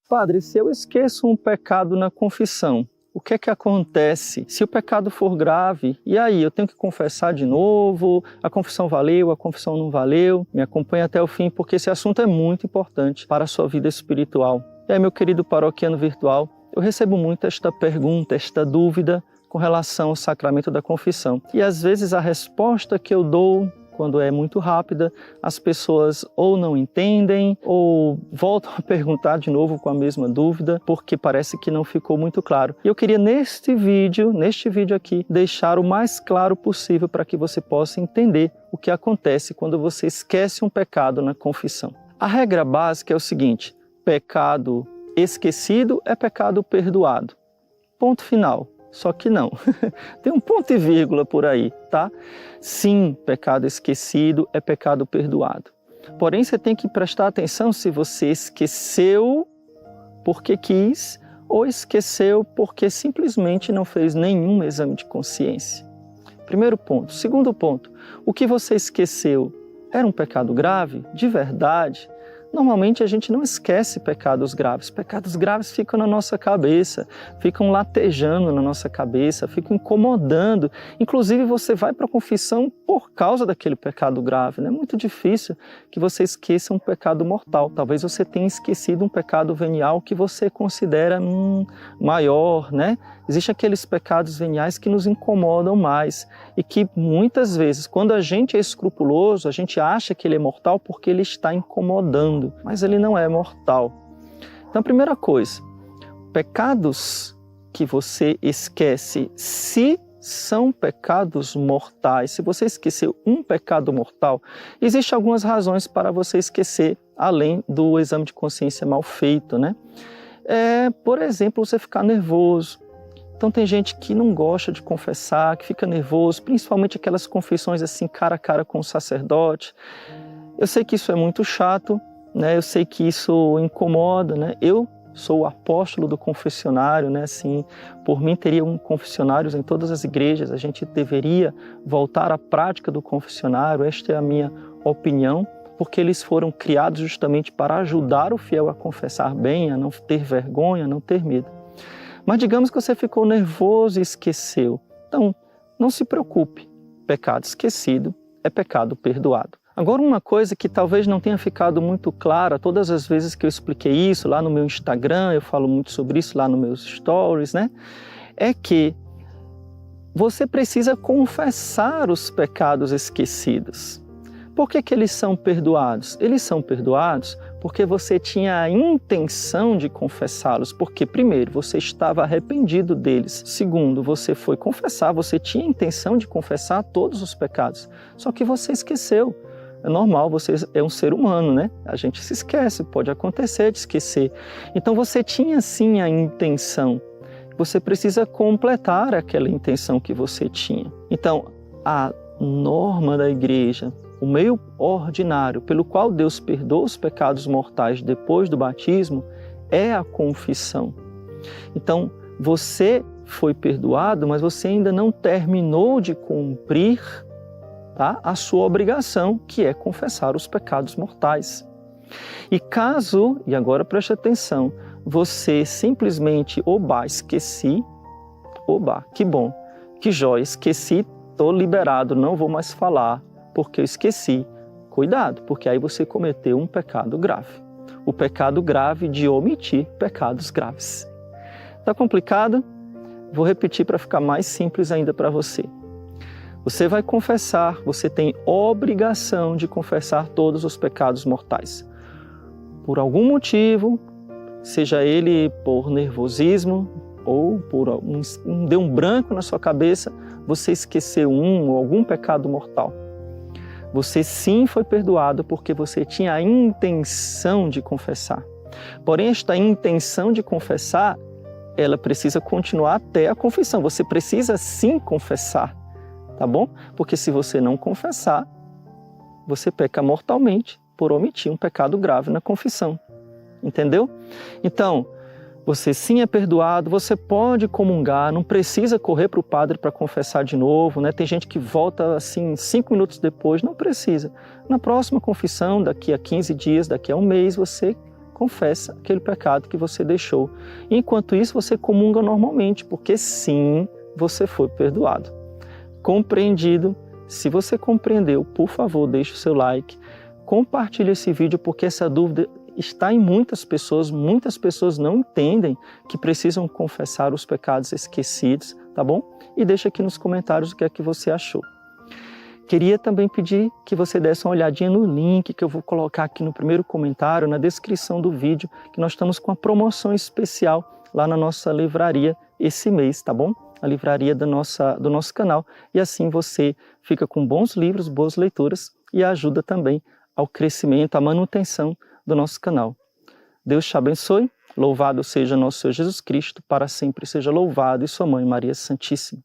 Padre, se eu esqueço um pecado na confissão, o que é que acontece? Se o pecado for grave, e aí? Eu tenho que confessar de novo? A confissão valeu? A confissão não valeu? Me acompanhe até o fim, porque esse assunto é muito importante para a sua vida espiritual. E aí, meu querido paroquiano virtual, eu recebo muito esta pergunta, esta dúvida com relação ao sacramento da confissão. E às vezes a resposta que eu dou, quando é muito rápida, as pessoas ou não entendem ou voltam a perguntar de novo com a mesma dúvida, porque parece que não ficou muito claro. E eu queria neste vídeo aqui, deixar o mais claro possível para que você possa entender o que acontece quando você esquece um pecado na confissão. A regra básica é o seguinte: pecado esquecido é pecado perdoado. Ponto final. Só que não. Tem um ponto e vírgula por aí, tá? Sim, pecado esquecido é pecado perdoado. Porém, você tem que prestar atenção se você esqueceu porque quis ou esqueceu porque simplesmente não fez nenhum exame de consciência. Primeiro ponto. Segundo ponto, o que você esqueceu era um pecado grave? De verdade? Normalmente a gente não esquece pecados graves. Pecados graves ficam na nossa cabeça, ficam latejando na nossa cabeça, ficam incomodando. Inclusive você vai para a confissão por causa daquele pecado grave. Não é muito difícil que você esqueça um pecado mortal. Talvez você tenha esquecido um pecado venial que você considera maior, né? Existem aqueles pecados veniais que nos incomodam mais e que muitas vezes, quando a gente é escrupuloso, a gente acha que ele é mortal porque ele está incomodando, mas ele não é mortal. Então, a primeira coisa, pecados que você esquece, se são pecados mortais, se você esqueceu um pecado mortal, existem algumas razões para você esquecer, além do exame de consciência mal feito, né? Por exemplo, você ficar nervoso. Então tem gente que não gosta de confessar, que fica nervoso, principalmente aquelas confissões assim cara a cara com o sacerdote. Eu sei que isso é muito chato, né? Eu sei que isso incomoda, né? Eu sou o apóstolo do confessionário, né? Assim, por mim teriam confessionários em todas as igrejas, a gente deveria voltar à prática do confessionário, esta é a minha opinião, porque eles foram criados justamente para ajudar o fiel a confessar bem, a não ter vergonha, a não ter medo. Mas digamos que você ficou nervoso e esqueceu. Então, não se preocupe. Pecado esquecido é pecado perdoado. Agora, uma coisa que talvez não tenha ficado muito clara todas as vezes que eu expliquei isso, lá no meu Instagram, eu falo muito sobre isso lá nos meus stories, né? É que você precisa confessar os pecados esquecidos. Por que eles são perdoados? Eles são perdoados porque você tinha a intenção de confessá-los. Porque, primeiro, você estava arrependido deles. Segundo, você foi confessar, você tinha a intenção de confessar todos os pecados. Só que você esqueceu. É normal, você é um ser humano, né? A gente se esquece, pode acontecer de esquecer. Então você tinha sim a intenção. Você precisa completar aquela intenção que você tinha. Então, a norma da igreja, o meio ordinário pelo qual Deus perdoa os pecados mortais depois do batismo é a confissão. Então, você foi perdoado, mas você ainda não terminou de cumprir, tá, a sua obrigação, que é confessar os pecados mortais. E caso, e agora preste atenção, você simplesmente, esqueci, que bom, que jóia, esqueci, estou liberado, não vou mais falar, porque eu esqueci. Cuidado, porque aí você cometeu um pecado grave. O pecado grave de omitir pecados graves. Está complicado? Vou repetir para ficar mais simples ainda para você. Você vai confessar, você tem obrigação de confessar todos os pecados mortais. Por algum motivo, seja ele por nervosismo ou por deu um branco na sua cabeça, você esqueceu um ou algum pecado mortal. Você sim foi perdoado porque você tinha a intenção de confessar. Porém, esta intenção de confessar, ela precisa continuar até a confissão. Você precisa sim confessar, tá bom? Porque se você não confessar, você peca mortalmente por omitir um pecado grave na confissão. Entendeu? Então, você sim é perdoado, você pode comungar, não precisa correr para o padre para confessar de novo, né? Tem gente que volta assim 5 minutos depois, não precisa. Na próxima confissão, daqui a 15 dias, daqui a um mês, você confessa aquele pecado que você deixou. Enquanto isso, você comunga normalmente, porque sim, você foi perdoado. Compreendido? Se você compreendeu, por favor, deixe o seu like, compartilhe esse vídeo, porque essa dúvida está em muitas pessoas não entendem que precisam confessar os pecados esquecidos, tá bom? E deixa aqui nos comentários o que é que você achou. Queria também pedir que você desse uma olhadinha no link que eu vou colocar aqui no primeiro comentário, na descrição do vídeo, que nós estamos com uma promoção especial lá na nossa livraria esse mês, tá bom? A livraria do nosso canal. E assim você fica com bons livros, boas leituras e ajuda também ao crescimento, à manutenção do nosso canal. Deus te abençoe, louvado seja nosso Senhor Jesus Cristo, para sempre seja louvado, e sua Mãe Maria Santíssima.